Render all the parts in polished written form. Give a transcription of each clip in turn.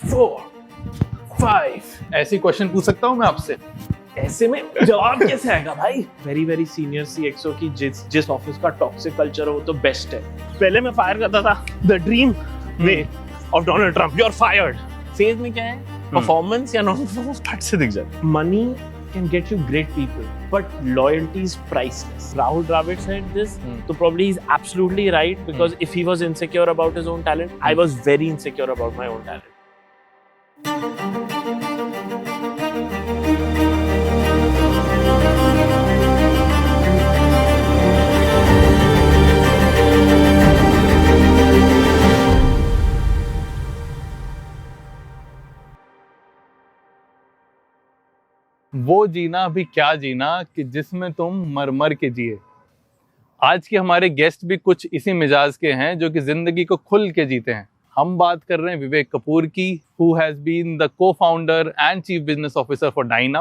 4, 5 ऐसी क्वेश्चन पूछ सकता हूँ मैं आपसे? ऐसे में जवाब कैसे आएगा भाई? वेरी वेरी सीनियर CXO की जिस ऑफिस का टॉक्सिक कल्चर है वो तो बेस्ट है। पहले मैं फायर करता था the dream way of Donald Trump, you are fired. Sales में क्या है, परफॉर्मेंस या नॉन परफॉर्मेंस फट से दिख जाता। Money can get you great people, but loyalty is priceless. Rahul Dravid said this, so probably he's absolutely right, because if he was insecure about his own talent, I was very insecure about my own talent. वो जीना भी क्या जीना कि जिसमें तुम मर मर के जिए। आज के हमारे गेस्ट भी कुछ इसी मिजाज के हैं जो कि जिंदगी को खुल के जीते हैं। हम बात कर रहे हैं विवेक कपूर की, who has been the co-founder and chief business officer for dine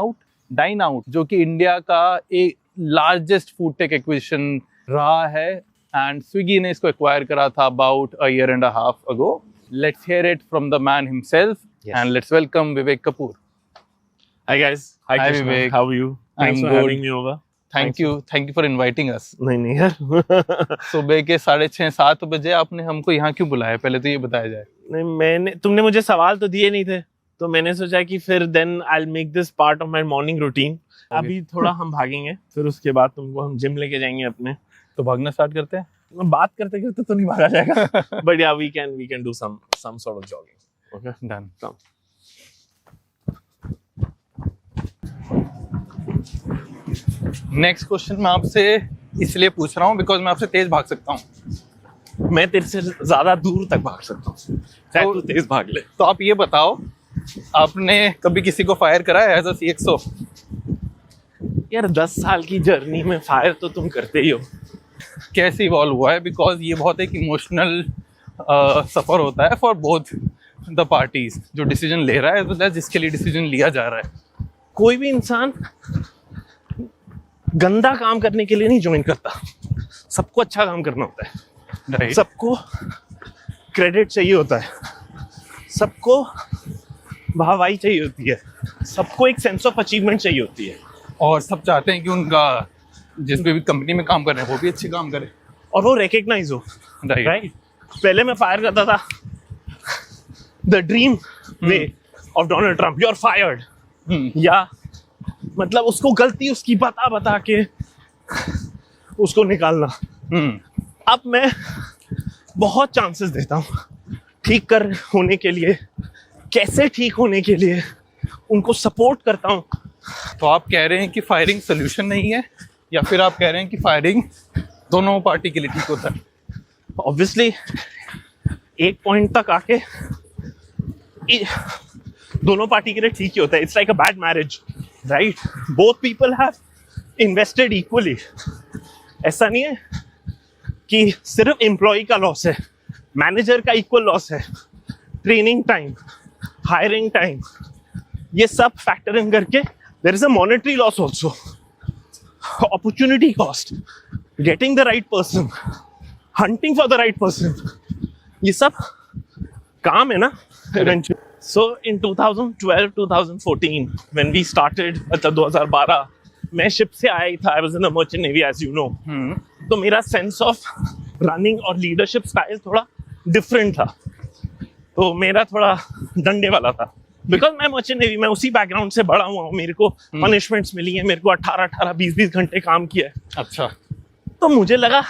out, जो कि इंडिया का एक लार्जेस्ट फूड टेक एक्विजिशन रहा है, एंड स्विगी ने इसको एक्वायर करा था about a year and a half ago. Let's hear it from the man himself. Yes. And let's welcome Vivek Kapoor. Hi guys. Hi Krishna. Vivek. How are you? Thanks for having me over. Thank you for inviting us. नहीं यार। सुबह के 6:30-7 बजे आपने हमको यहाँ क्यों बुलाया, पहले तो ये बताया जाए। नहीं, तुमने मुझे सवाल तो दिए नहीं थे, तो मैंने सोचा कि फिर then I'll make this part of my morning routine. अभी थोड़ा हम भागेंगे, फिर उसके बाद तुमको हम जिम लेके जाएंगे अपने। तो भागना स्टार्ट करते हैं। बात करते करते तो नहीं भागा जाएगा। But yeah, we can do some sort of jogging. Okay, done. Come. Next question मैं आपसे इसलिए पूछ रहा हूँ बिकॉज मैं आपसे तेज भाग सकता हूँ। मैं तेरे से ज्यादा दूर तक भाग सकता हूँ, तो तू तेज भाग ले। तो आप ये बताओ, आपने कभी किसी को फायर करा है एज अ CXO? यार 10 साल की जर्नी में फायर तो तुम करते ही हो। कैसे इवॉल्व हुआ है? बिकॉज ये बहुत एक इमोशनल सफर होता है फॉर बोथ द पार्टीज। जो डिसीजन ले रहा है, जिसके लिए डिसीजन लिया जा रहा है। कोई भी इंसान गंदा काम करने के लिए नहीं ज्वाइन करता, सबको अच्छा काम करना होता है। Right. सबको क्रेडिट चाहिए होता है, सबको वाहवाही चाहिए होती है, सबको एक सेंस ऑफ अचीवमेंट चाहिए होती है, और सब चाहते हैं कि उनका जिस भी कंपनी में काम कर रहे हैं वो भी अच्छे काम करे और वो रिकग्नाइज हो। राइट। पहले मैं फायर करता था the dream way of Donald Trump, you are fired, या मतलब उसको गलती उसकी बता के उसको निकालना। अब मैं बहुत चांसेस देता हूँ ठीक कर होने के लिए, कैसे ठीक होने के लिए उनको सपोर्ट करता हूँ। तो आप कह रहे हैं कि फायरिंग सोल्यूशन नहीं है, या फिर आप कह रहे हैं कि फायरिंग दोनों पार्टी के लिए ठीक होता है? ऑब्वियसली एक पॉइंट तक आके दोनों पार्टी के लिए ठीक ही होता है। It's like a bad marriage, right? Both people have invested equally. ऐसा नहीं है कि सिर्फ एम्प्लॉय का लॉस है, मैनेजर का इक्वल लॉस है। ट्रेनिंग टाइम, हायरिंग टाइम, ये सब फैक्टर इन करके there is a monetary loss also, opportunity cost, getting the right person, hunting for the right person, ये सब काम है ना eventually. So in 2012-2014 when we started, मतलब 2012 मैं शिप से आया ही था, I was in the merchant navy as you know. तो मेरा sense of running और leadership style थोड़ा different था, तो मेरा थोड़ा डंडे वाला था। बिकॉज मैं मर्चेंट नेवी में उसी बैकग्राउंड से बड़ा हुआ हूँ, मेरे को पनिशमेंट्स मिली है, मेरे को 18 20 घंटे काम किया है। अच्छा। तो मुझे लगा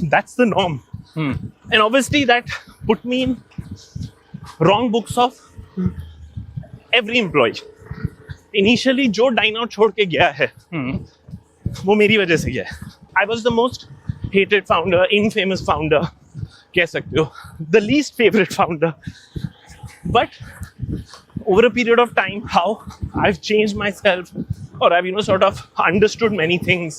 that's the norm, and obviously that put me in wrong books of every employ. Initially जो डाइन आउट छोड़ के गया है वो मेरी वजह से गया है। I was the most hated founder, infamous founder कह सकते हो, the least favourite founder. But over a period of time, how I've changed myself, or I've sort of understood many things,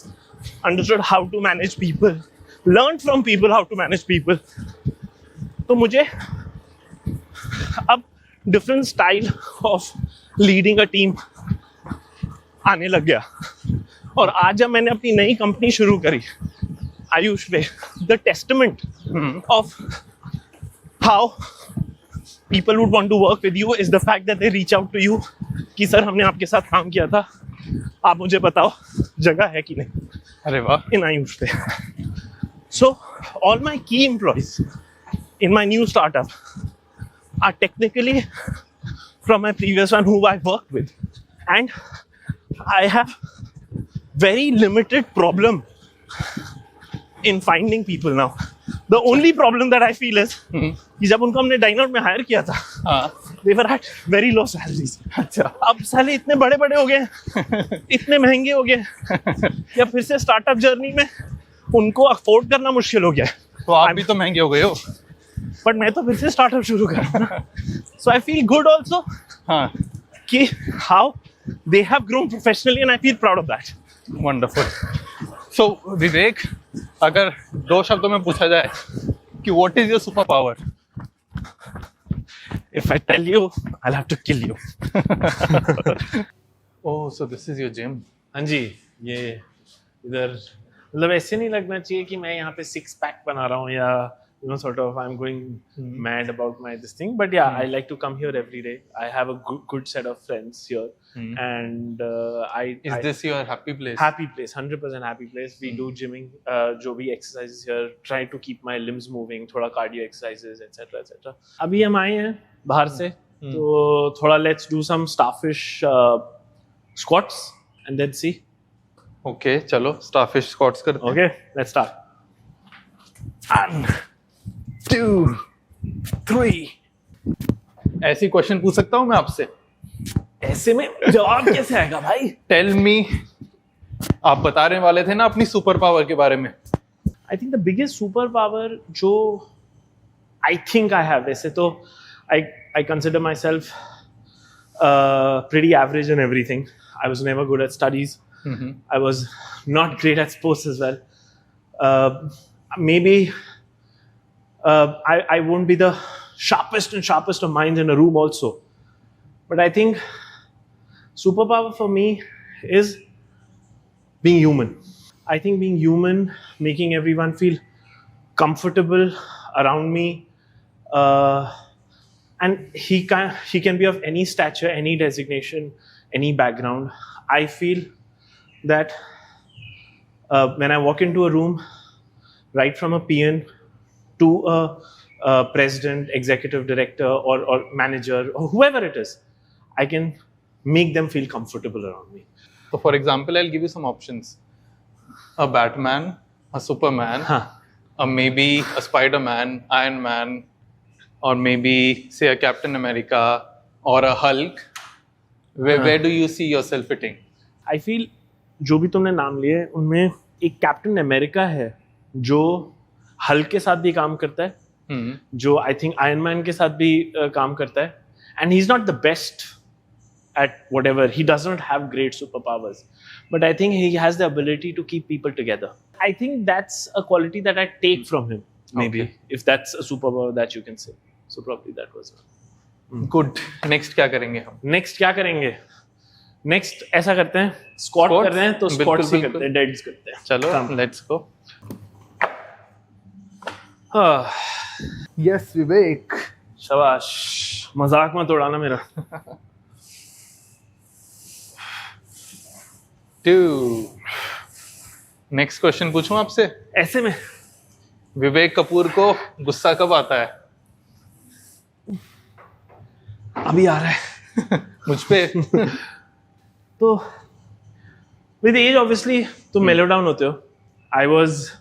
understood how to manage people, learned from people how to manage people. तो मुझे अब different style of leading a team आने लग गया। और आज जब मैंने अपनी नई कंपनी शुरू करी आयुष पे, the testament of how people would want to work with you is the fact that they reach out to you कि सर हमने आपके साथ काम किया था, आप मुझे बताओ जगह है कि नहीं अरे वाह, in Ayush पे. So all my key employees in my new startup are technically from my previous one who I worked with, and I have very limited problem in finding people now. The only problem that I feel is कि जब उनको हमने dine out में higher किया था, they were at very low salaries. अच्छा, अब साले इतने बड़े बड़े हो गए, इतने महंगे हो गए, या फिर से स्टार्टअप जर्नी में उनको अफोर्ड करना मुश्किल हो गया है. तो आप भी तो महंगे हो गए हो. बट मैं तो फिर से स्टार्टअप शुरू कर रहा हूँ. So I feel good also हाँ, कि how they have grown professionally and I feel proud of that. Wonderful. So Vivek, अगर 2 शब्दों में पूछा जाए कि what is your super power? If I tell you, I'll have to kill you. Oh, so this is your gym. हाँ जी, ये इधर मतलब ऐसे नहीं लगना चाहिए कि मैं यहाँ पे 6 पैक बना रहा हूँ या sort of I'm going mad about my this thing, but yeah, I like to come here every day. I have a good set of friends here, and Is this your happy place? happy place, 100% happy place. We do gymming, जो भी exercises here, try to keep my limbs moving, थोड़ा cardio exercises, etc etc. अभी हम आए हैं बाहर से, तो थोड़ा let's do some starfish squats and then see. Okay, चलो स्टारफिश स्क्वाट्स करते हैं. Okay, let's start. 1, 2, 3. ऐसी क्वेश्चन पूछ सकता हूँ मैं आपसे? ऐसे में जवाब कैसे आएगा भाई? टेल मी, आप बताने वाले थे ना अपनी सुपर पावर के बारे में. I think the biggest superpower जो I think I have, वैसे तो I consider myself pretty average in everything. I was never good at studies. I was not great at sports as well. Maybe I won't be the sharpest of minds in a room also. But I think superpower for me is being human. I think being human, making everyone feel comfortable around me, and he can be of any stature, any designation, any background. I feel that when I walk into a room, right from a PN to a president, executive director, or manager, or whoever it is, I can make them feel comfortable around me. So for example, I'll give you some options. A Batman, a Superman, a maybe a Spider-Man, Iron Man, or maybe say a Captain America or a Hulk. Where do you see yourself fitting? I feel जो भी तुमने नाम लिए उनमें एक captain America है जो Hulk के साथ भी काम करता है, जो आई थिंक आयरन मैन के साथ भी काम करता है, and he is not the best at whatever. He does not have great superpowers, but I think he has the ability to keep people together. I think that's a quality that I take from him, maybe, if that's a superpower that you can say. So probably that was one. Good. Next क्या करेंगे हम? Next क्या करेंगे? Next ऐसा करते हैं, squat कर रहे हैं तो squats ही करते हैं, deads करते हैं. चलो, let's go. Yes, विवेक. शाबाश, मजाक मत उड़ाना मेरा. 2. नेक्स्ट क्वेश्चन पूछूं आपसे? ऐसे में विवेक कपूर को गुस्सा कब आता है? अभी आ रहा है. मुझ पे? तो with age obviously तुम mellow down होते हो. I was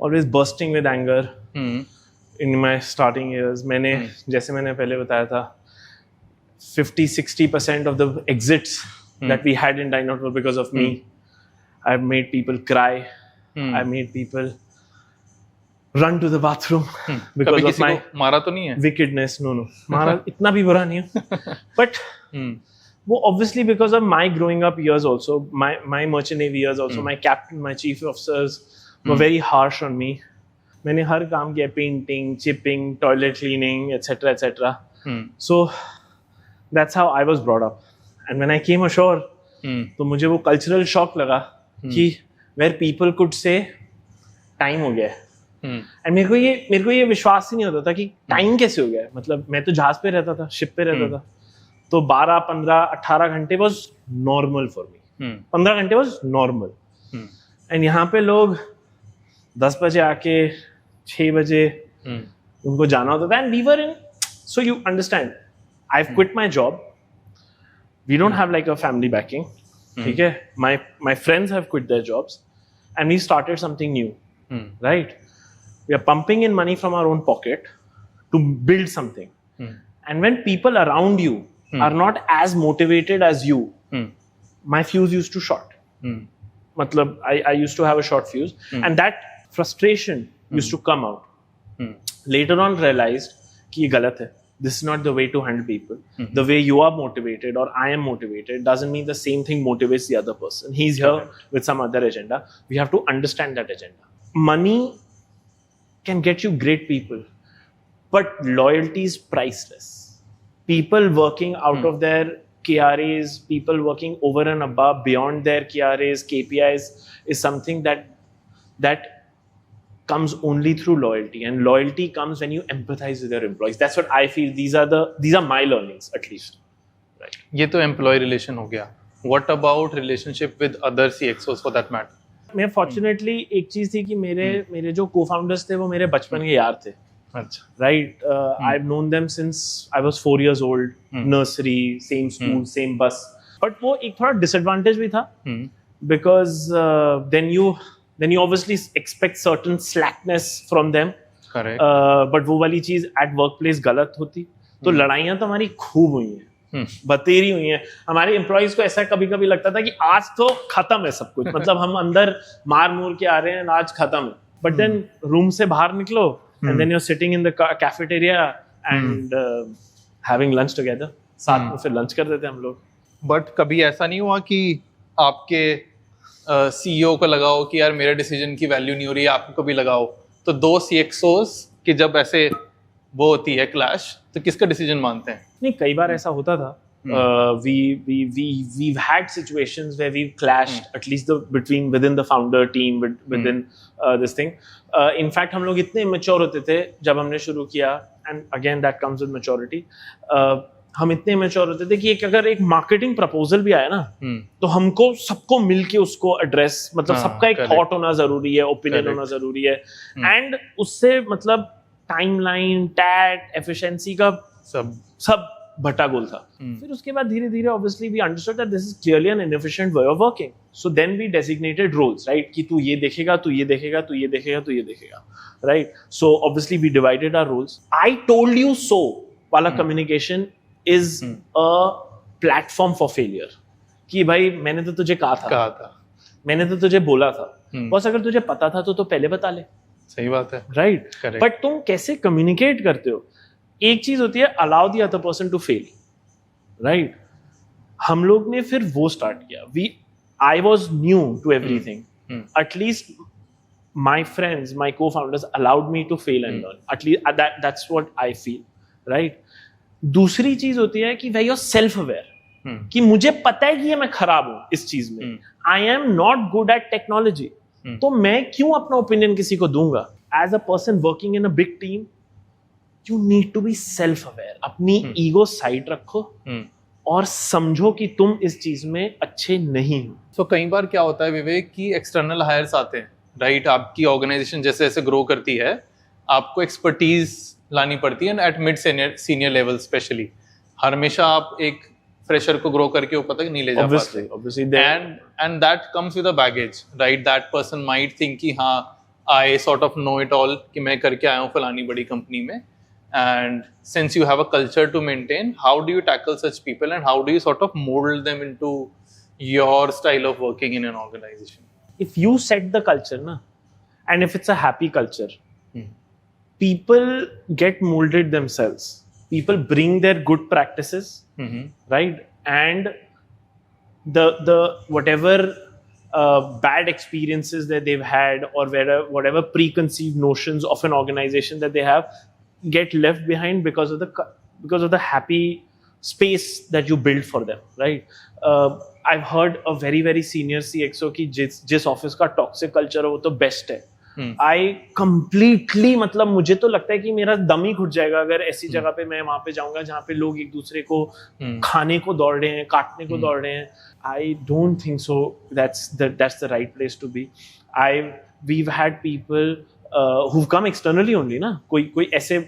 always bursting with anger in my starting years. मैंने जैसे मैंने पहले बताया था 50-60% of the exits that we had in Dine Out were because of me. I've made people cry. I made people run to the bathroom because of my मारा तो नहीं है? wickedness. No, मारा इतना भी बुरा नहीं है. But वो obviously because of my growing up years also, my merchant navy years also, my captain, my chief officers were very harsh on me. मैंने हर काम किया, painting, chipping, toilet cleaning, etc. etc. So that's how I was brought up. And when I came ashore, तो मुझे वो cultural shock लगा कि where people could say time हो गया है, एंड मेरे को ये विश्वास ही नहीं होता था कि टाइम कैसे हो गया है। मतलब मैं तो जहाज पे रहता था, शिप पे रहता था, तो 12, 15, 18 घंटे वाज नॉर्मल फॉर मी। 15 घंटे वाज नॉर्मल। एंड यहाँ पे लोग 10 बजे आके 6 बजे उनको जाना होता था। And we were in, so you understand, I have quit my job, we don't have like a family backing, ठीक है, my friends have quit their jobs and we started something new, right? We are pumping in money from our own pocket to build something, and when people around you are not as motivated as you, my fuse used to short. Matlab, I used to have a short fuse, and that frustration used to come out. Later on realized कि ये गलत है. This is not the way to handle people. The way you are motivated or I am motivated doesn't mean the same thing motivates the other person. He's here with some other agenda. We have to understand that agenda. Money can get you great people, but loyalty is priceless. People working out of their KRAs, people working over and above beyond their KRAs, KPIs is something that comes only through loyalty, and loyalty comes when you empathize with your employees. That's what I feel. These are my learnings, at least. Right. ये तो employ relation हो गया. What about relationship with other CXOs for that matter? मैं fortunately एक चीज थी कि मेरे जो co-founders थे वो मेरे बचपन के यार थे. अच्छा. Right. I've known them since I was 4 years old. Nursery, same school, same bus. But वो एक थोड़ा disadvantage भी था, because then you obviously expect certain slackness from them. Correct. But वो वाली चीज at workplace गलत होती. तो लड़ाइयाँ तो हमारी खूब हुई हैं, बतेरी हुई हैं. हमारे एम्प्लॉइज को ऐसा कभी कभी लगता था कि आज तो खत्म है सब कुछ, मतलब हम अंदर मार मूर के आ रहे हैं, आज खत्म है. बट देन रूम से बाहर निकलो and then you are sitting in the cafeteria and having lunch together. साथ में फिर लंच कर देते हम लोग. बट कभी ऐसा नहीं हुआ कि आपके सीईओ को लगाओ कि यार मेरे डिसीजन की वैल्यू नहीं हो रही है, आपको कभी लगाओ, तो दो सीएक्सओस की जब ऐसे वो होती है क्लैश, तो किसका डिसीजन मानते हैं? नहीं, कई बार ऐसा होता था. We've had situations where we've clashed, at least within the founder team, within this thing. In fact, हम लोग इतने immature होते थे जब हमने शुरू किया, and again that comes with maturity. हम इतने मैच्योर होते थे कि अगर एक मार्केटिंग प्रपोजल भी आया ना, तो हमको सबको मिलके उसको एड्रेस, मतलब सबका एक थॉट होना जरूरी है, ओपिनियन होना जरूरी है. एंड उससे मतलब टाइमलाइन, टैट, एफिशिएंसी का सब भट्टागोल था. फिर उसके बाद धीरे धीरे obviously we understood that this is clearly an inefficient way of working. So then we designated roles, right, कि तू ये देखेगा, तू ये देखेगा, तू ये देखेगा, तू ये देखेगा, right. So obviously we divided our roles. I told you so वाला communication is a platform for failure. कि भाई मैंने तो तुझे कहा था, मैंने तो तुझे बोला था. बस अगर तुझे पता था तो पहले बता ले. सही बात है, राइट. बट तुम कैसे कम्युनिकेट करते हो? एक चीज होती है allow the other person to fail, right. हम लोग ने फिर वो स्टार्ट किया. I was new to everything. At least my friends, my co-founders allowed me to fail and learn. At least that's what I feel, right? दूसरी चीज होती है कि भाई सेल्फ अवेयर, कि मुझे पता है कि ये मैं खराब हूं इस चीज में. I am not good at technology, तो मैं क्यों अपना ओपिनियन किसी को दूंगा? As a person working in a big team, you need to be self aware. अपनी ईगो साइड रखो और समझो कि तुम इस चीज में अच्छे नहीं हो. तो कई बार क्या होता है विवेक कि एक्सटर्नल हायर्स आते हैं, राइट. आपकी ऑर्गेनाइजेशन जैसे जैसे ग्रो करती है, आपको एक्सपर्टीज लानी पड़ती है at mid senior level specially. हमेशा आप एक फ्रेशर को ग्रो करके ऊपर तक नहीं ले जा पाते. Obviously, and that comes with a baggage, right? That person might think कि हाँ, I sort of know it all, कि मैं करके आया हूँ फलानी बड़ी कंपनी में. And since you have a culture to maintain, how do you tackle such people and how do you sort of mold them into your style of working in an organization? If you set the culture, na, and if it's a happy culture, people get molded themselves. People bring their good practices, right? And the whatever bad experiences that they've had, or whatever preconceived notions of an organization that they have, get left behind because of the happy space that you build for them, right? I've heard a very very senior CXO कि जिस office का toxic culture है वो तो best है. I completely, मतलब मुझे तो लगता है कि मेरा दम ही घुट जाएगा अगर ऐसी जगह पे मैं वहां पे जाऊंगा जहाँ पे लोग एक दूसरे को खाने को दौड़ रहे हैं, काटने को दौड़ रहे हैं. I don't think so that's the right place to be. We've had people who've come externally only ना, कोई ऐसे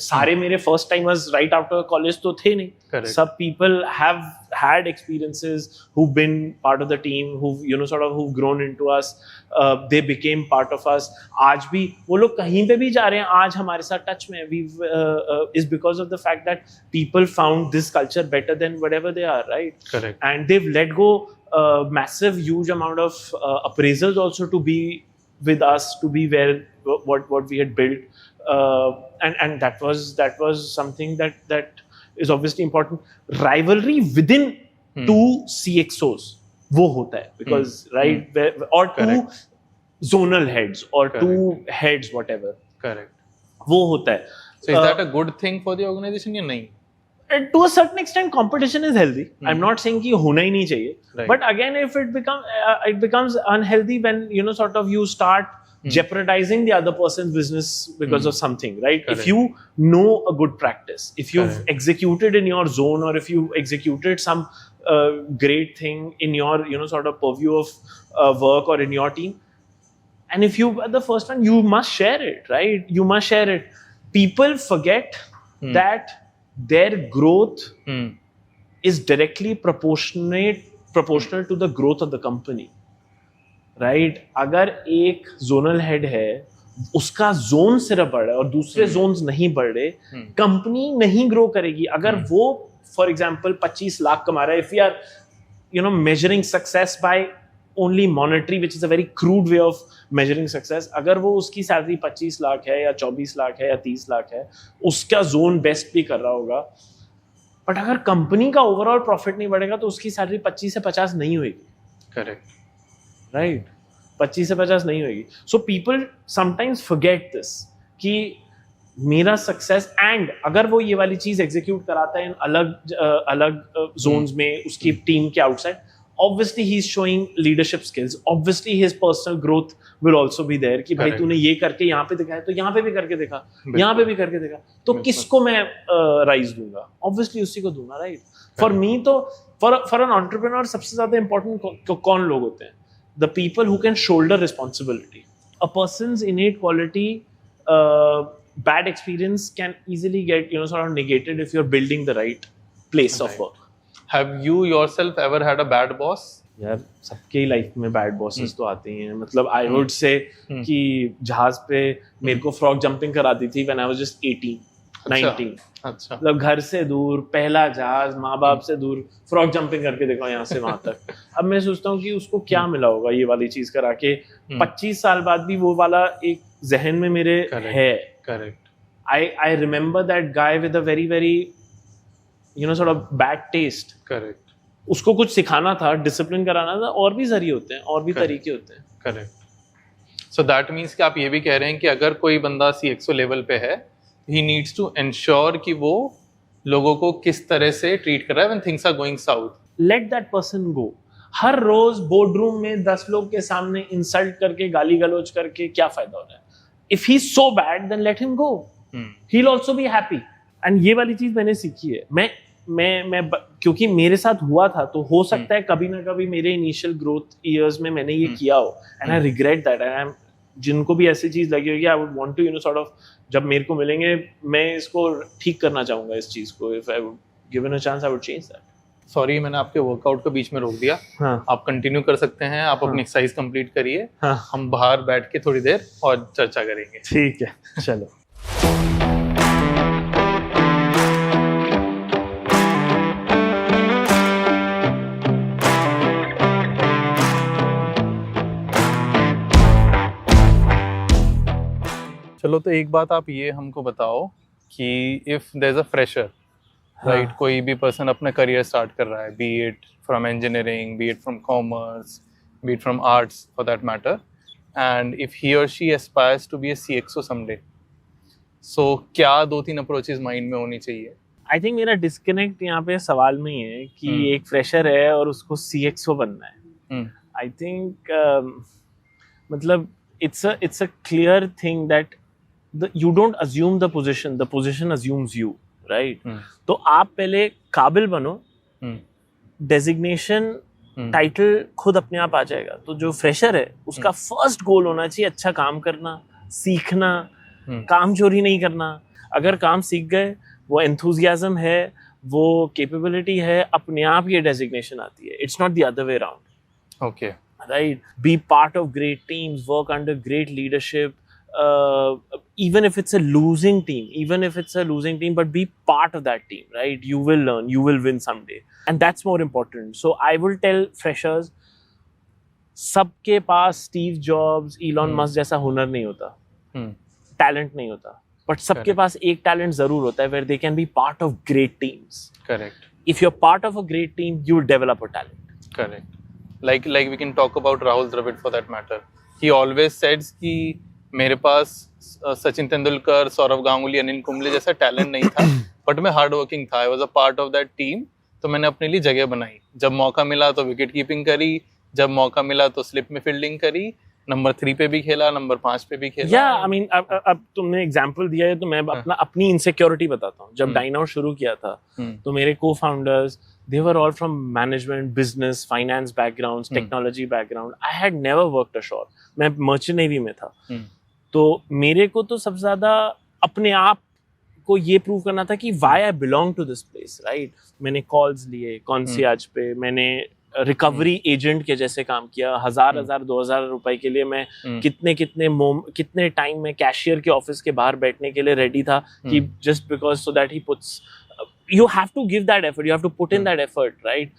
सारे मेरे first timers right after college तो थे नहीं. Correct. Some people have had experiences who've been part of the team, who've grown into us. They became part of us. आज भी वो लोग कहीं पे भी जा रहे हैं, आज हमारे साथ टच में is because of the fact that people found this culture better than whatever they are, right? Correct. And they've let go massive huge amount of appraisals also to be with us, to be where what we had built, and that was something that is obviously important. Rivalry within two CXOs वो होता है, because right or two zonal heads or two heads whatever. Correct. वो होता है. So is that a good thing for the organization या नहीं? To a certain extent competition is healthy. I'm not saying कि होना ही नहीं चाहिए. Right. But again, if it becomes unhealthy when sort of you start jeopardizing the other person's business because of something, right? Correct. If you know a good practice, if you've executed in your zone, or if you executed some great thing in your sort of purview of work or in your team, and if you are the first one, you must share it, right? You must share it. People forget that their growth is directly proportional to the growth of the company, right? अगर एक zonal head है, उसका zone सिर्फ बढ़ रहा है और दूसरे जोन्स नहीं बढ़ रहे, कंपनी नहीं ग्रो करेगी. अगर वो फॉर एग्जांपल 25 लाख कमा रहा है, if we are measuring success by only monetary, which is a very crude way of measuring success, अगर वो उसकी सैलरी 25 लाख है या 24 लाख है या 30 लाख है, उसका जोन बेस्ट भी कर रहा होगा, बट अगर कंपनी का ओवरऑल प्रॉफिट नहीं बढ़ेगा तो उसकी सैलरी 25 से 50 नहीं होगी. करेक्ट. राइट. 25 से 50 नहीं होगी. So people sometimes forget this कि मेरा सक्सेस, एंड अगर वो ये वाली चीज एग्जीक्यूट कराता है अलग जोन्स में उसकी टीम के outside, obviously he's showing leadership skills, obviously his personal growth will also be there कि भाई तूने ये करके यहाँ पे दिखाया तो यहाँ पे भी करके देखा, यहाँ पे भी करके देखा, तो किसको मैं राइज दूंगा? obviously उसी को दूंगा, राइट? फॉर मी तो फॉर एन एंटरप्रेन्योर सबसे ज्यादा इंपॉर्टेंट कौन लोग होते हैं? the people who can shoulder responsibility. A person's innate quality, bad experience can easily get sort of negated if you're building the right place of work. Have you yourself ever had a bad boss? यार सबके life में bad bosses तो आते ही हैं. मतलब I would say कि जहाज पे मेरे को फ्रॉग जंपिंग कराती थी व्हेन आई वाज जस्ट 19. अच्छा. मतलब घर से दूर, पहला जहाज, माँ बाप से दूर, फ्रॉग जंपिंग करके देखो यहाँ से वहां तक. अब मैं सोचता हूँ कि उसको क्या मिला होगा ये वाली चीज करा के. 25 साल बाद भी वो वाला एक जहन में मेरे है. Correct. I remember that guy with a very very sort of bad taste. Correct. उसको कुछ सिखाना था, डिसिप्लिन कराना था, और भी जरिए होते हैं, और भी तरीके होते हैं. करेक्ट. सो दैट मीन्स कि आप ये भी कह रहे हैं कि अगर कोई बंदा CXO लेवल पे है, ही नीड्स टू एंश्योर कि वो लोगों को किस तरह से ट्रीट कर रहा है when things are going south. Let that person go. हर रोज बोर्ड रूम में 10 लोग के सामने इंसल्ट करके, गाली गलौज करके क्या फायदा हो रहा है? If he is so bad then let him go. He will also be happy. And ये वाली चीज मैंने सीखी है. मैं क्योंकि मेरे साथ हुआ था, तो हो सकता है कभी ना कभी मेरे इनिशियल ग्रोथ ईयर्स में मैंने ये किया हो, and I regret that. And जिनको भी ऐसी चीज लगी होगी, I would want to sort of, जब मेरे को मिलेंगे मैं इसको ठीक करना चाहूंगा इस चीज को. If I would given a chance I would change that. Sorry, मैंने आपके वर्कआउट को बीच में रोक दिया. हाँ. आप कंटिन्यू कर सकते हैं. आप अपनी एक्सरसाइज कंप्लीट करिए. हाँ. हम बाहर बैठ के थोड़ी देर और चर्चा करेंगे. ठीक है, चलो. चलो, तो एक बात आप ये हमको बताओ कि if there is a fresher, right, कोई भी पर्सन अपना करियर स्टार्ट कर रहा है, be it from engineering, be it from commerce, be it from arts for that matter, and if he or she aspires to be a CXO someday, सो क्या 2-3 approaches mind में होनी चाहिए? I think मेरा disconnect यहाँ पे सवाल में ही है कि एक फ्रेशर है और उसको CXO बनना है. आई थिंक मतलब it's a clear thing that you don't assume the position assumes you, right? तो आप पहले काबिल बनो, डेजिग्नेशन टाइटल खुद अपने आप आ जाएगा. तो जो फ्रेशर है उसका फर्स्ट गोल होना चाहिए अच्छा काम करना, सीखना, काम चोरी नहीं करना. अगर काम सीख गए, वो एंथुजियाज्म है, वो कैपेबिलिटी है, अपने आप ये डेजिग्नेशन आती है. It's not the other way around. Okay, right? Be part of great teams, work under great leadership, even if it's a losing team, but be part of that team, right? You will learn, you will win someday, and that's more important. So I will tell freshers, सबके पास Steve jobs, Elon Musk जैसा हुनर नहीं होता, talent नहीं होता, but सबके पास एक talent जरूर होता है, where they can be part of great teams. Correct. If you're part of a great team, you will develop a talent. Correct. Like we can talk about Rahul Dravid for that matter. He always says कि मेरे पास सचिन तेंदुलकर, सौरव गांगुली, अनिल कुंबले जैसा talent नहीं था, but मैं hard working था. I was a part of that team. तो मैंने अपने लिए जगह बनाई. जब मौका मिला तो विकेट कीपिंग करी, जब मौका मिला तो स्लिप में फील्डिंग करी, नंबर 3 पे भी खेला, नंबर 5 पे भी खेला. या आई मीन अब तुमने एग्जांपल दिया है तो मैं अपनी इनसिक्योरिटी बताता हूँ. जब डाइन आउट शुरू किया था तो मेरे co-founders, they were all from management, business, finance backgrounds, technology background. I had never worked ashore. मैं मर्चेंट नेवी में था. तो मेरे को तो सबसे ज्यादा अपने आप को ये प्रूव करना था कि why I belong to this place, right? मैंने कॉल्स लिए कॉन्सियाज पे, मैंने रिकवरी एजेंट के जैसे काम किया. 1000-2000 रुपए के लिए मैं कितने टाइम में कैशियर के ऑफिस के बाहर बैठने के लिए रेडी था कि just because so that he puts. You have to give that effort. You have to put in that effort, right?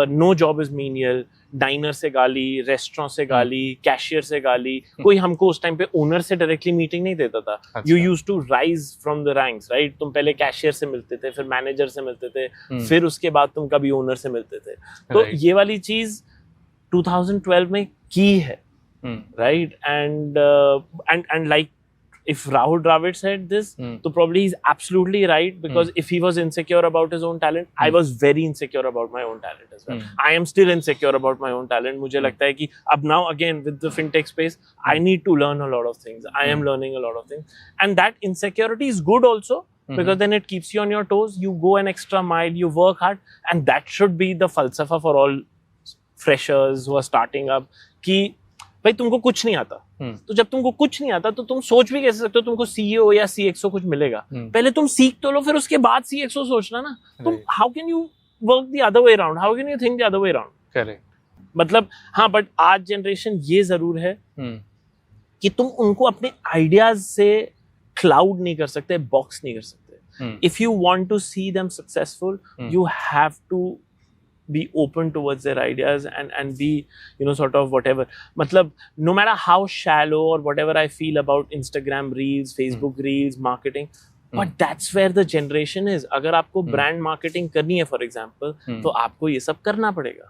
No job is menial. Diner से गाली, restaurant से गाली, cashier से गाली. कोई हमको उस टाइम पे ओनर से डायरेक्टली मीटिंग नहीं देता था. You used to rise from the ranks, right? तुम पहले कैशियर से मिलते थे, फिर मैनेजर से मिलते थे, फिर उसके बाद तुम कभी ओनर से मिलते थे. तो ये वाली चीज 2012 में की है, right? And like if Rahul Dravid said this, so probably he's absolutely right, because if he was insecure about his own talent, I was very insecure about my own talent as well. I am still insecure about my own talent. मुझे लगता है कि अब now again with the fintech space, I need to learn a lot of things. I am learning a lot of things, and that insecurity is good also, because then it keeps you on your toes. You go an extra mile, you work hard, and that should be the falsafa for all freshers who are starting up. कि भाई तुमको कुछ नहीं आता, तो जब तुमको कुछ नहीं आता तो तुम सोच भी कैसे सकते हो तुमको सीईओ या सीएक्सओ कुछ मिलेगा. पहले तुम सीख तो लो, फिर उसके बाद सीएक्सओ सोचना ना. तुम how can you work the other way around, how can you think the other way around. Correct. मतलब हाँ, बट आज जनरेशन ये जरूर है कि तुम उनको अपने आइडियाज से क्लाउड नहीं कर सकते, बॉक्स नहीं कर सकते. If you want to see them successful, you have to be open towards their ideas and be, you know, sort of whatever. Matlab, no matter how shallow or whatever I feel about Instagram reels, Facebook reels, marketing, but that's where the generation is. अगर आपको brand marketing करनी है, for example, तो आपको ये सब करना पड़ेगा.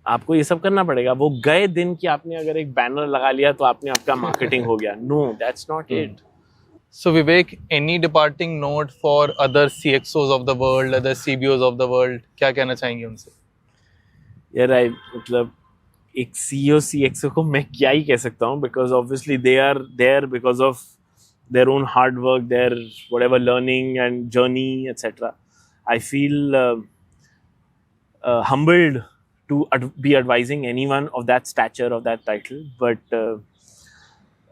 आपको ये सब करना पड़ेगा. वो गए दिन कि आपने अगर एक बैनर लगा लिया तो आपने आपका मार्केटिंग हो गया. No, that's not it. So Vivek, any departing note for other CXOs of the world, other CBOs of the world? क्या कहना चाहेंगे उनसे? यार मतलब एक CEO CXO को मैं क्या ही कह सकता हूँ, because obviously they are there because of their own hard work, their whatever learning and journey, etc. I feel humbled to be advising anyone of that stature, of that title, but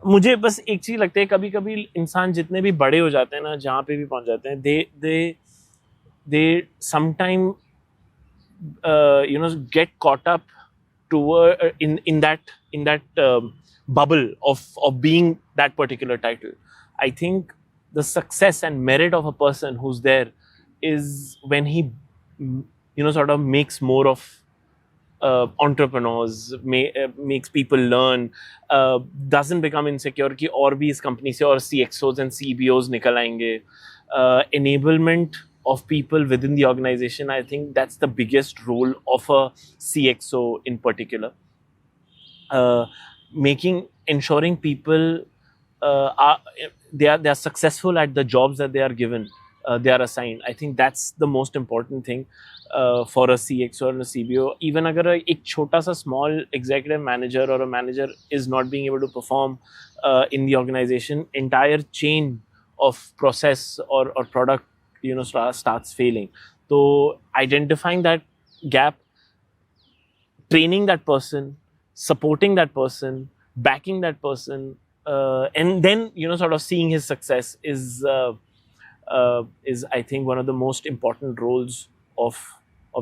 मुझे बस एक चीज लगता है, कभी कभी इंसान जितने भी बड़े हो जाते हैं ना, जहाँ पे भी पहुंच जाते हैं, they sometime you know, get caught up toward in that bubble of being that particular title. I think the success and merit of a person who's there is when he, you know, sort of makes more of entrepreneurs, makes people learn, doesn't become insecure कि और भी इस company से और CXOs and CBOs निकल आएंगे. Enablement of people within the organization, I think that's the biggest role of a CXO in particular. Ensuring people they are successful at the jobs that they are given, they are assigned. I think that's the most important thing for a CXO or a CBO. Even अगर एक छोटा सा small executive manager or a manager is not being able to perform in the organization, entire chain of process or product, you know, starts failing. So identifying that gap, training that person, supporting that person, backing that person, and then, you know, sort of seeing his success is I think one of the most important roles of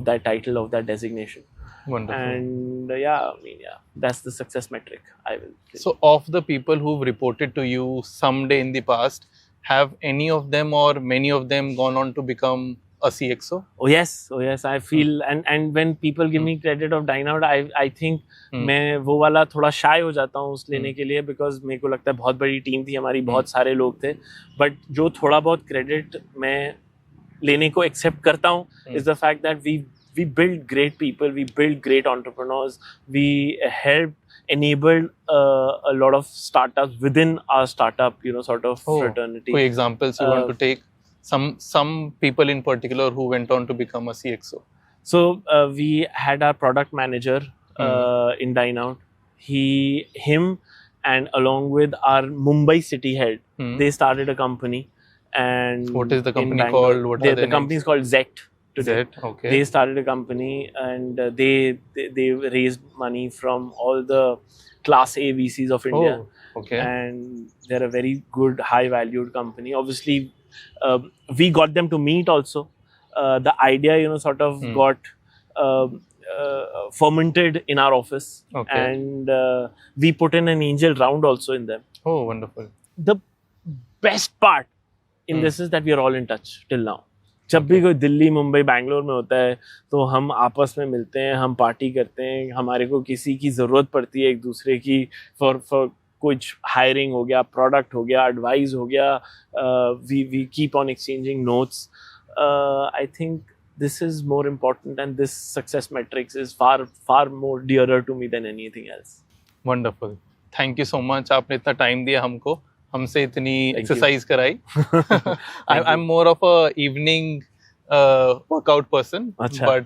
that title, of that designation. Wonderful. And yeah, I mean, yeah, that's the success metric, I will say. So of the people who've reported to you someday in the past, have any of them or many of them gone on to become a CXO? Oh yes, I feel and when people give me credit of Dine Out, I think मैं वो वाला थोड़ा shy हो जाता हूँ उस लेने के लिए, because मेरे को लगता है बहुत बड़ी टीम थी हमारी, बहुत सारे लोग थे, but जो थोड़ा बहुत credit मैं लेने को accept करता हूँ is the fact that we build great people, we build great entrepreneurs, we helped enabled a lot of startups within our startup, you know, sort of fraternity. कोई examples you want to take? Some people in particular who went on to become a CXO. So we had our product manager in Dine Out. Him and along with our Mumbai city head, they started a company. And what is the company called? What are the company is called Zect. Today. Okay. They started a company and they raised money from all the class A VCs of India. Oh, okay. And they're a very good, high valued company. Obviously, we got them to meet also. The idea, you know, sort of got fermented in our office. Okay. And we put in an angel round also in them. Oh, wonderful. The best part in this is that we are all in touch till now. जब भी कोई दिल्ली, मुंबई, बैंगलोर में होता है तो हम आपस में मिलते हैं, हम पार्टी करते हैं, हमारे को किसी की ज़रूरत पड़ती है एक दूसरे की फॉर कुछ हायरिंग हो गया, प्रोडक्ट हो गया, एडवाइस हो गया, we keep on exchanging notes. I think this is more important, and this success metrics is far more dearer to me than anything else. Wonderful. Thank you so much. आपने इतना time दिया हमको, हमसे इतनी exercise कराई. I'm more of a evening workout person, but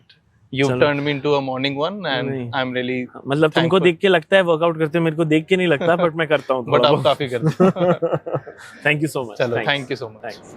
you've turned me into a morning one, and I'm really मतलब तुमको देख के लगता है वर्कआउट करते, मेरे को देख के नहीं लगता, बट मैं करता हूँ. बट आप काफी करते हो. Thank you so much. चलो, thank you so much. Thanks.